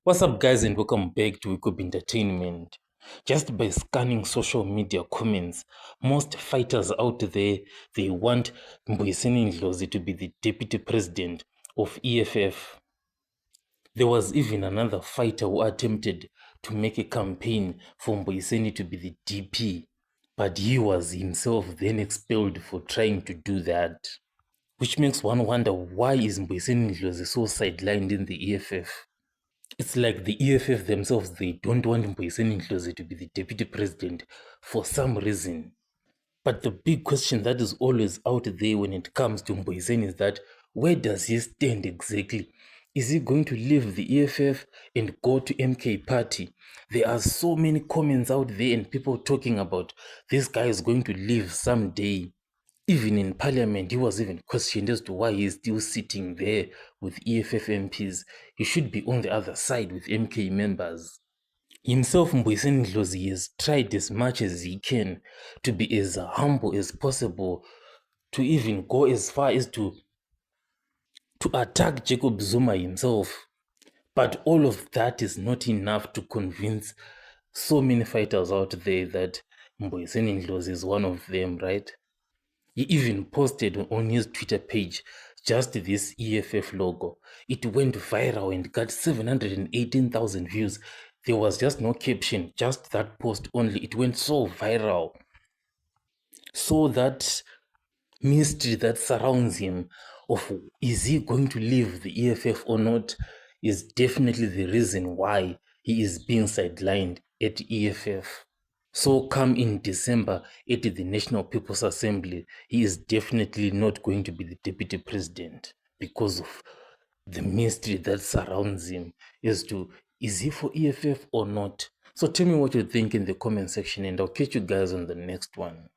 What's up, guys, and welcome back to Wake Up Entertainment. Just by scanning social media comments, most fighters out there, they want Mbuyiseni Ndlozi to be the deputy president of EFF. There was even another fighter who attempted to make a campaign for Mbuyiseni to be the DP, but he was himself then expelled for trying to do that. Which makes one wonder, why is Mbuyiseni Ndlozi so sidelined in the EFF? It's like the EFF themselves, they don't want Mbuyiseni Ndlozi to be the deputy president for some reason. But the big question that is always out there when it comes to Mbuyiseni is that, where does he stand exactly? Is he going to leave the EFF and go to MK party? There are so many comments out there and people talking about this guy is going to leave someday. Even in parliament, he was even questioned as to why he is still sitting there with EFF MPs. He should be on the other side with MK members. Himself, Mbuyiseni Ndlozi, has tried as much as he can to be as humble as possible, to even go as far as to attack Jacob Zuma himself. But all of that is not enough to convince so many fighters out there that Mbuyiseni Ndlozi is one of them, right? He even posted on his Twitter page just this EFF logo. It went viral and got 718,000 views. There was just no caption, just that post only. It went so viral. So that mystery that surrounds him of is he going to leave the EFF or not is definitely the reason why he is being sidelined at EFF. So come in December at the National People's Assembly, he is definitely not going to be the deputy president because of the mystery that surrounds him as to, is he for EFF or not? So tell me what you think in the comment section, and I'll catch you guys on the next one.